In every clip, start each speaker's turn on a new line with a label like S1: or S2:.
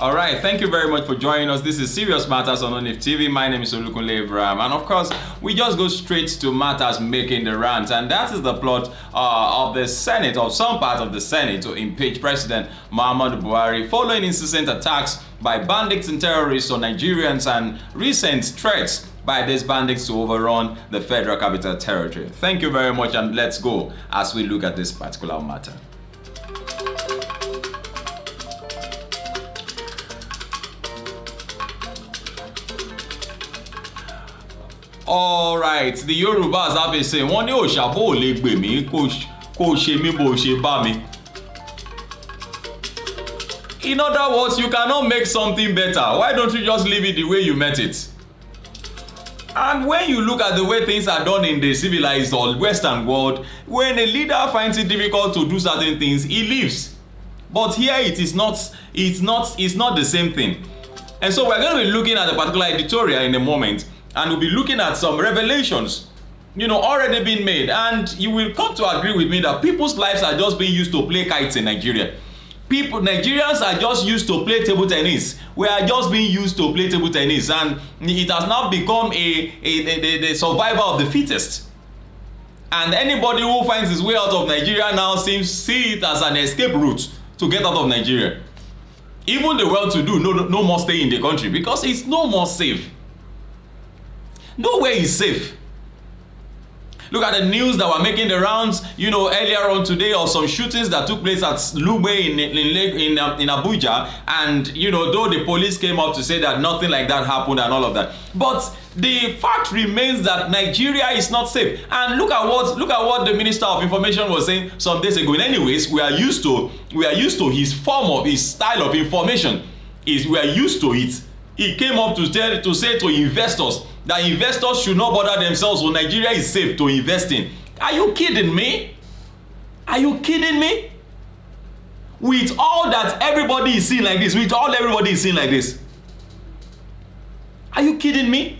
S1: All right, thank you very much for joining us. This is Serious Matters on ONIF TV. My name is Olukunle Abraham, and of course, we just go straight to matters making the rounds, and that is the plot of the Senate, of some part of the Senate, to impeach President Muhammadu Buhari following incessant attacks by bandits and terrorists on Nigerians and recent threats by these bandits to overrun the Federal Capital Territory. Thank you very much, and let's go as we look at this particular matter. All right, the Yorubas have been saying, "Wọ́n ní òṣàbò ò lè gbè mí, kò ṣe mí bó ṣe bá mi." In other words, you cannot make something better. Why don't you just leave it the way you met it? And when you look at the way things are done in the civilized or Western world, when a leader finds it difficult to do certain things, he leaves. But here it's not the same thing. And so we're going to be looking at a particular editorial in a moment, and we'll be looking at some revelations, already being made. And you will come to agree with me that people's lives are just being used to play kites in Nigeria. Nigerians are just used to play table tennis. We are just being used to play table tennis, and it has now become the survival of the fittest. And anybody who finds his way out of Nigeria now see it as an escape route to get out of Nigeria. Even the well-to-do no more stay in the country because it's no more safe. Nowhere is safe. Look at the news that were making the rounds, earlier on today, of some shootings that took place at Lugbe in Abuja. And, though the police came up to say that nothing like that happened and all of that. But the fact remains that Nigeria is not safe. And look at what the Minister of Information was saying some days ago. Anyways, we are used to his style of information. We are used to it. He came up to say to investors that investors should not bother themselves when Nigeria is safe to invest in. Are you kidding me? Are you kidding me? With all that everybody is seeing like this, are you kidding me?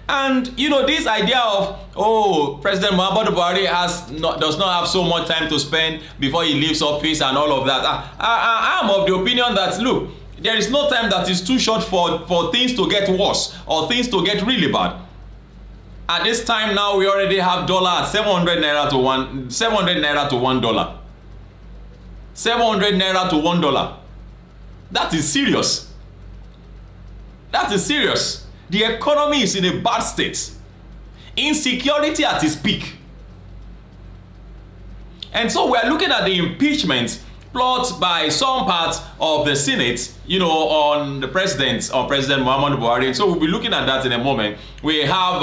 S1: And this idea of President Muhammadu Buhari does not have so much time to spend before he leaves office and all of that. I am of the opinion that, look, there is no time that is too short for things to get worse or things to get really bad. At this time now, we already have dollar at 700 naira to $1. 700 naira to $1. 700 naira to $1. That is serious. That is serious. The economy is in a bad state. Insecurity at its peak. And so we are looking at the impeachment plot by some parts of the Senate, on President Muhammadu Buhari. So we'll be looking at that in a moment. We have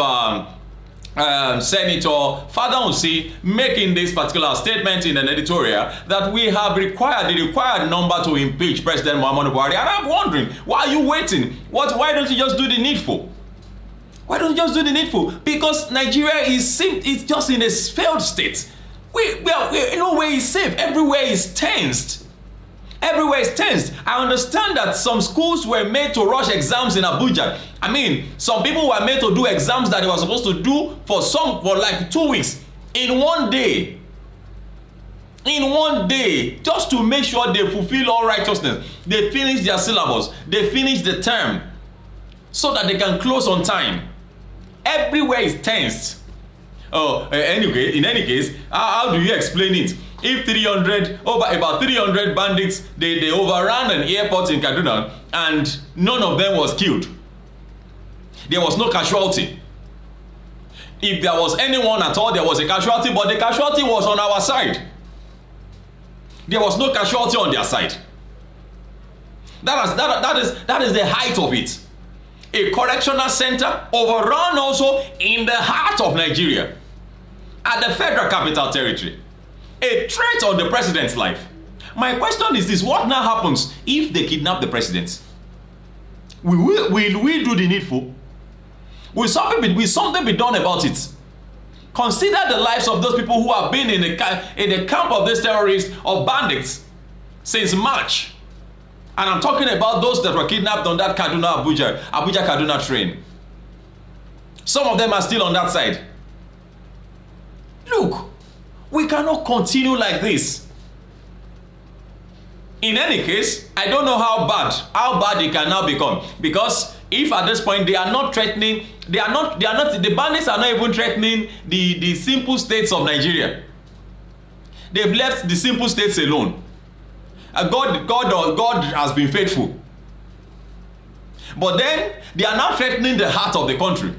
S1: Senator Fadausi making this particular statement in an editorial that we have the required number to impeach President Muhammadu Buhari. And I'm wondering, why are you waiting? Why don't you just do the needful? Why don't you just do the needful? Because Nigeria is just in a failed state. Nowhere is safe. Everywhere is tensed. Everywhere is tensed. I understand that some schools were made to rush exams in Abuja. I mean, some people were made to do exams that they were supposed to do for like 2 weeks. In one day. In one day. Just to make sure they fulfill all righteousness. They finish their syllabus. They finish the term. So that they can close on time. Everywhere is tensed. Anyway, in any case, how do you explain it? If about 300 bandits, they overran an airport in Kaduna and none of them was killed. There was no casualty. If there was anyone at all, there was a casualty, but the casualty was on our side. There was no casualty on their side. That is the height of it. A correctional center overrun also in the heart of Nigeria. At the Federal Capital Territory. A threat on the president's life. My question is this: what now happens if they kidnap the president? Will we do the needful? Will something be done about it? Consider the lives of those people who have been in the camp of these terrorists or bandits since March. And I'm talking about those that were kidnapped on that Abuja-Kaduna train. Some of them are still on that side. Look, we cannot continue like this. in any case, I don't know how bad it can now become, because if at this point they are not threatening, the bandits are not even threatening the simple states of Nigeria. They've left the simple states alone. God has been faithful. But then they are now threatening the heart of the country,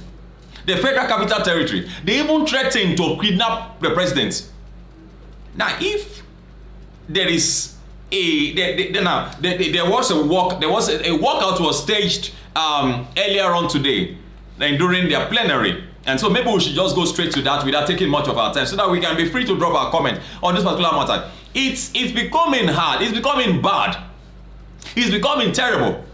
S1: the Federal Capital Territory. They even threatened to kidnap the president. Now, if there is there was a walkout was staged earlier on today, and during their plenary, and so maybe we should just go straight to that without taking much of our time, so that we can be free to drop our comment on this particular matter. It's becoming hard. It's becoming bad. It's becoming terrible.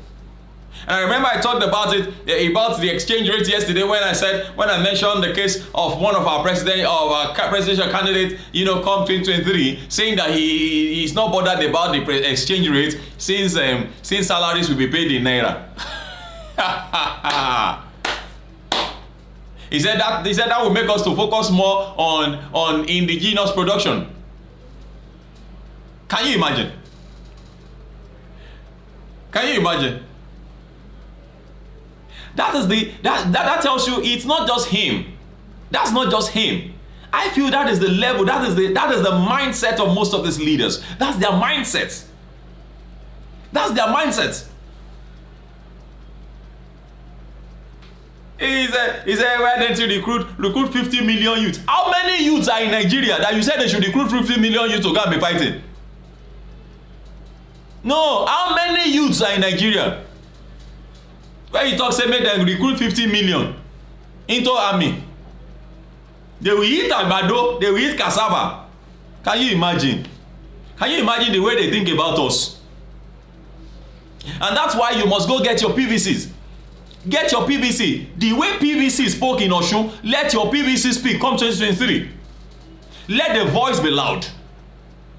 S1: And I remember I talked about the exchange rate yesterday when I mentioned the case of one of our presidential candidate, come 2023, saying that he's not bothered about the exchange rate since salaries will be paid in naira. He said that will make us to focus more on indigenous production. Can you imagine? Can you imagine? That tells you it's not just him. That's not just him. I feel that is the level, that is the mindset of most of these leaders. That's their mindset. That's their mindset. He said, why don't you recruit 50 million youths? How many youths are in Nigeria that you said they should recruit 50 million youths to go and be fighting? No, how many youths are in Nigeria? When you talk, say make them recruit 50 million into army. They will eat agbado, they will eat cassava. Can you imagine? Can you imagine the way they think about us? And that's why you must go get your PVCs. Get your PVC. The way PVC spoke in Osun, let your PVC speak come 2023. Let the voice be loud.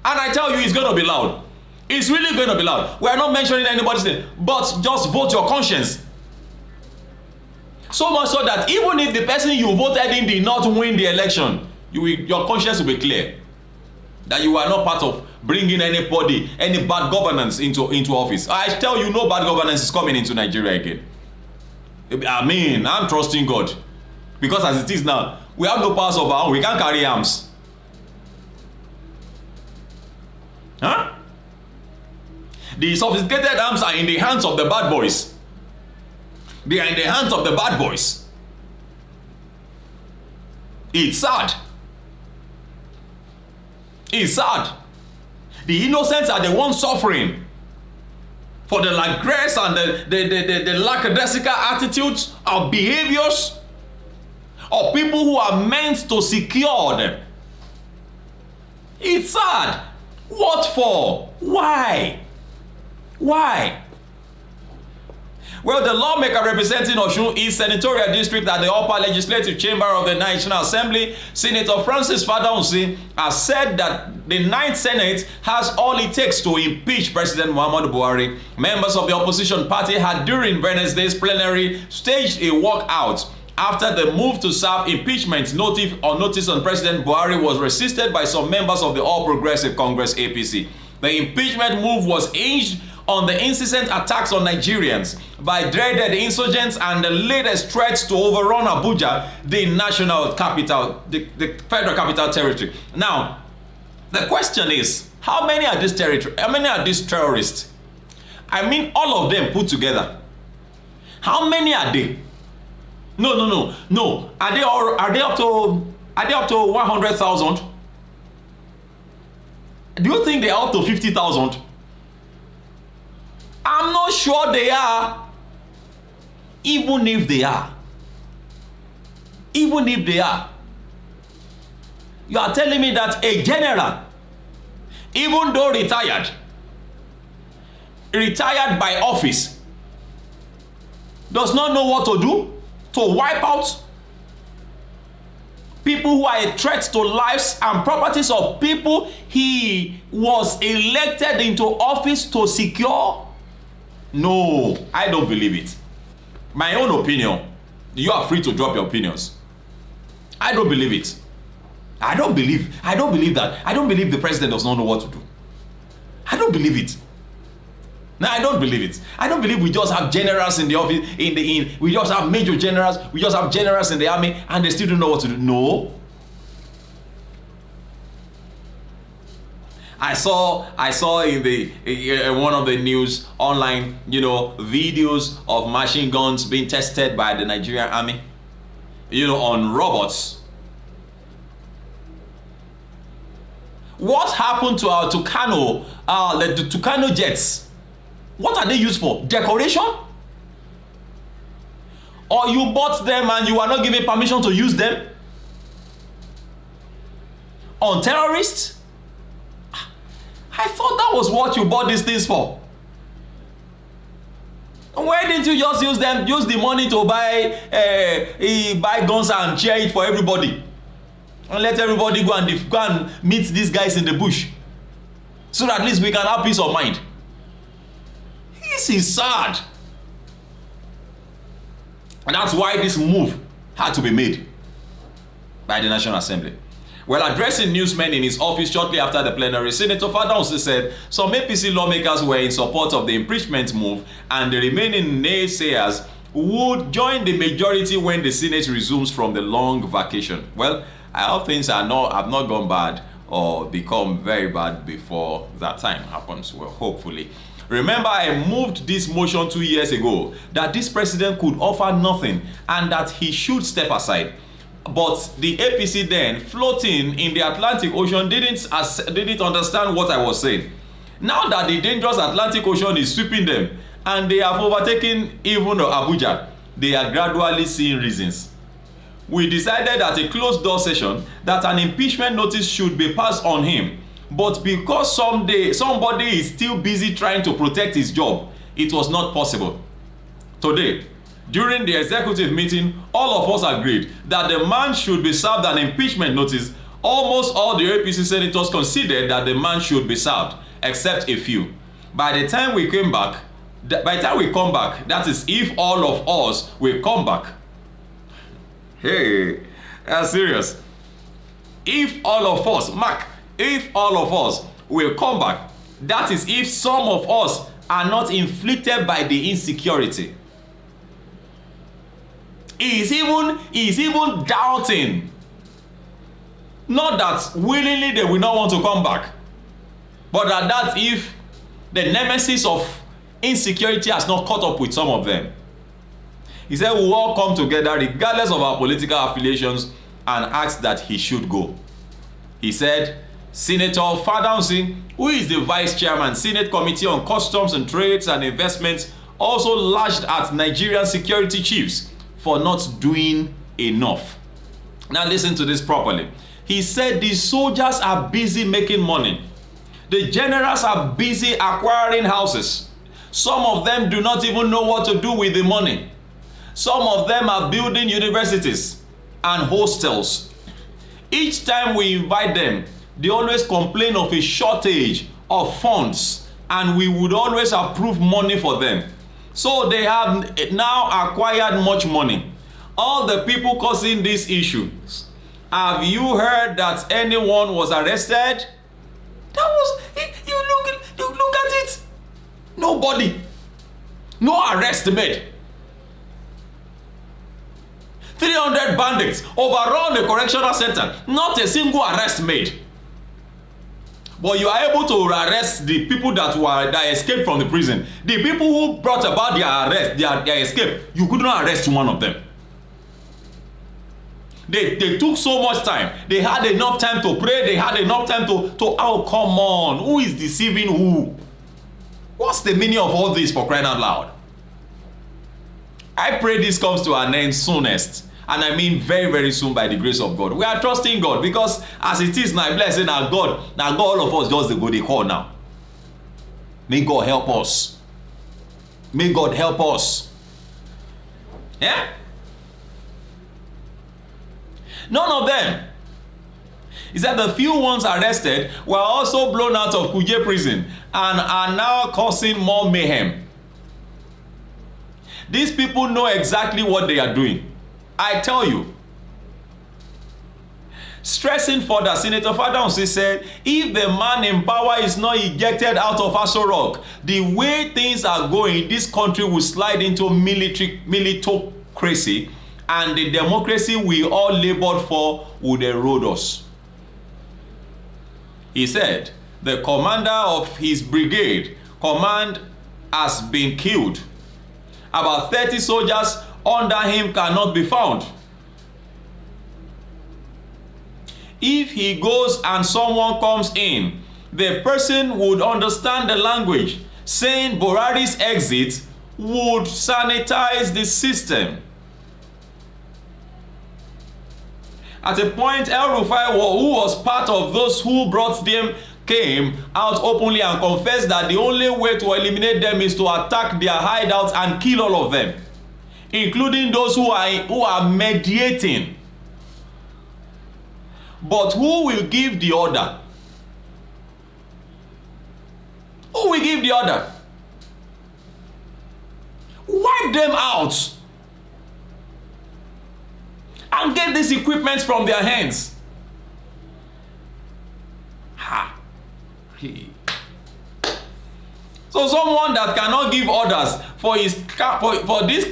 S1: And I tell you, it's going to be loud. It's really going to be loud. We are not mentioning anybody's name, but just vote your conscience. So much so that even if the person you voted in did not win the election, your conscience will be clear that you are not part of bringing anybody, any bad governance into office. I tell you, no bad governance is coming into Nigeria again. I mean, I'm trusting God, because as it is now, we have no powers of our own. We can't carry arms. Huh? The sophisticated arms are in the hands of the bad boys. They are in the hands of the bad boys. It's sad. It's sad. The innocents are the ones suffering for the grace and the lackadaisical attitudes or behaviors of people who are meant to secure them. It's sad. What for? Why? Why? Well, the lawmaker representing Osun East Senatorial District at the Upper Legislative Chamber of the National Assembly, Senator Francis Fadahunsi, has said that the 9th Senate has all it takes to impeach President Muhammadu Buhari. Members of the opposition party had during Wednesday's plenary staged a walkout after the move to serve impeachment notice on President Buhari was resisted by some members of the All Progressive Congress APC. The impeachment move was hinged on the incessant attacks on Nigerians by dreaded insurgents and the latest threats to overrun Abuja, the national capital, the Federal Capital Territory. Now, the question is, how many are these terrorists? I mean, all of them put together. How many are they? No. Are they up to 100,000? Do you think they are up to 50,000? I'm not sure they are. Even if they are, you are telling me that a general, even though retired by office, does not know what to do to wipe out people who are a threat to lives and properties of people he was elected into office to secure? No, I don't believe it. My own opinion. You are free to drop your opinions. I don't believe it. I don't believe that. I don't believe the president does not know what to do. I don't believe it. Now I don't believe it. I don't believe we just have generals in the office, we just have major generals, we just have generals in the army, and they still don't know what to do. No. I saw in the one of the news online, videos of machine guns being tested by the Nigerian army, on robots. What happened to our Tucano, the Tucano jets? What are they used for? Decoration? Or you bought them and you are not given permission to use them? On terrorists? I thought that was what you bought these things for. Why didn't you just use the money to buy guns and share it for everybody? And let everybody go and meet these guys in the bush. So that at least we can have peace of mind. This is sad. And that's why this move had to be made by the National Assembly. Well, addressing newsmen in his office shortly after the plenary, Senator Fadausi said some APC lawmakers were in support of the impeachment move and the remaining naysayers would join the majority when the Senate resumes from the long vacation. Well, I hope things have not gone bad or become very bad before that time happens. Well, hopefully. Remember, I moved this motion 2 years ago that this president could offer nothing and that he should step aside. But the APC then, floating in the Atlantic Ocean, didn't understand what I was saying. Now that the dangerous Atlantic Ocean is sweeping them and they have overtaken even Abuja, they are gradually seeing reasons. We decided at a closed-door session that an impeachment notice should be passed on him. But because somebody is still busy trying to protect his job, it was not possible. Today, during the executive meeting, all of us agreed that the man should be served an impeachment notice. Almost all the APC senators considered that the man should be served, except a few. By the time we come back, that is if all of us will come back. Hey, that's serious. If all of us, if all of us will come back, that is if some of us are not inflicted by the insecurity. He is even doubting. Not that willingly they will not want to come back, but that if the nemesis of insecurity has not caught up with some of them. He said we will all come together regardless of our political affiliations and ask that he should go. He said, Senator Fadausi, who is the Vice Chairman, Senate Committee on Customs and Trades and Investments, also lashed at Nigerian security chiefs for not doing enough. Now listen to this properly. He said the soldiers are busy making money. The generals are busy acquiring houses. Some of them do not even know what to do with the money. Some of them are building universities and hostels. Each time we invite them, they always complain of a shortage of funds, and we would always approve money for them. So they have now acquired much money. All the people causing these issues, have you heard that anyone was arrested? You look at it. Nobody. No arrest made. 300 bandits overrun the correctional center. Not a single arrest made. But you are able to arrest the people that escaped from the prison. The people who brought about their arrest, their escape, you could not arrest one of them. They took so much time. They had enough time to pray. They had enough time to oh, come on. Who is deceiving who? What's the meaning of all this, for crying out loud? I pray this comes to an end soonest. And I mean very, very soon by the grace of God. We are trusting God because as it is now, blessing our God. Now God, all of us just go they call now. May God help us. May God help us. Yeah? None of them. He said the few ones arrested were also blown out of Kuje prison and are now causing more mayhem. These people know exactly what they are doing. I tell you, Stressing further, Senator Fadamsi said, if the man in power is not ejected out of Aso Rock, the way things are going, this country will slide into militocracy, and the democracy we all labored for would erode us. He said, the commander of his brigade command has been killed. About 30 soldiers under him cannot be found. If he goes and someone comes in, the person would understand the language, saying Buhari's exit would sanitize the system. At a point, El-Rufai, who was part of those who brought them, came out openly and confessed that the only way to eliminate them is to attack their hideouts and kill all of them, including those who are mediating. But who will give the order? Who will give the order? Wipe them out and get this equipment from their hands. Ha. So someone that cannot give orders for this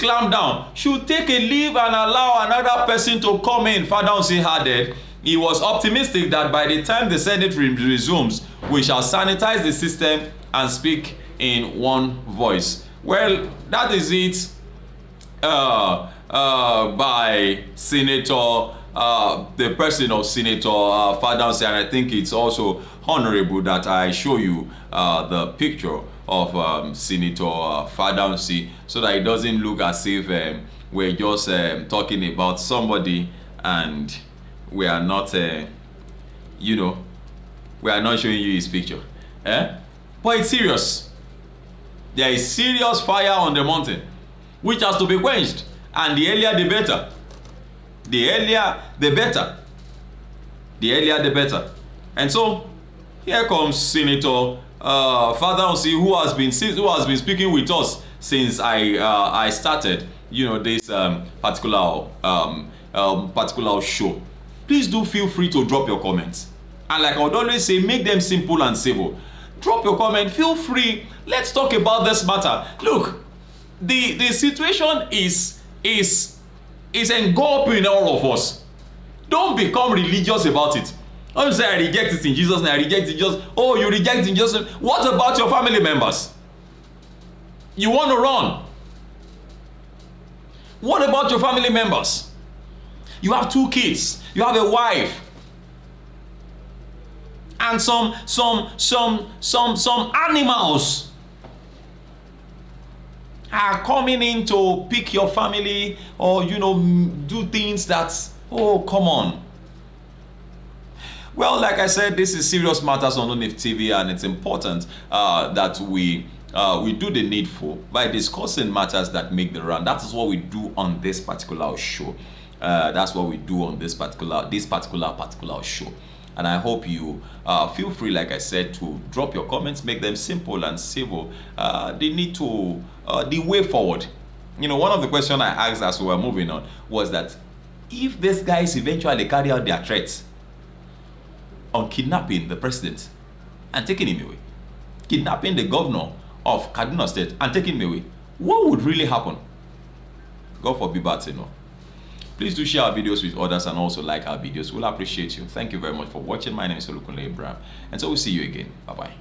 S1: clamp down should take a leave and allow another person to come in. Fadamsi added he was optimistic that by the time the Senate resumes, we shall sanitize the system and speak in one voice. Well, that is it by Senator, the person of Senator Fadamsi, and I think it's also honorable that I show you the picture of Senator Fadamsi, so that it doesn't look as if we're just talking about somebody and we are not, we are not showing you his picture. But it's serious. There is serious fire on the mountain, which has to be quenched. And the earlier the better. The earlier the better. The earlier the better. And so, here comes Senator Fadamsi, who has been speaking with us since I started, this particular show. Please do feel free to drop your comments. And like I would always say, make them simple and civil. Drop your comment, feel free. Let's talk about this matter. Look, the situation is engulfing all of us. Don't become religious about it. Don't say I reject it in Jesus' name, I reject it in Jesus. Oh, you reject it in Jesus' name. What about your family members? You want to run? What about your family members? You have 2 kids. You have a wife. And some animals are coming in to pick your family, or do things that, oh, come on. Well, like I said, this is serious matters on ONIF TV, and it's important that we do the needful by discussing matters that make the round. That is what we do on this particular show. That's what we do on this particular show. And I hope you feel free, like I said, to drop your comments, make them simple and civil. The way forward. One of the questions I asked as we were moving on was that if these guys eventually carry out their threats on kidnapping the president and taking him away, kidnapping the governor of Kaduna State and taking him away, what would really happen? God forbid bad, Please do share our videos with others and also like our videos. We'll appreciate you. Thank you very much for watching. My name is Olukunle Abraham, and so we'll see you again. Bye-bye.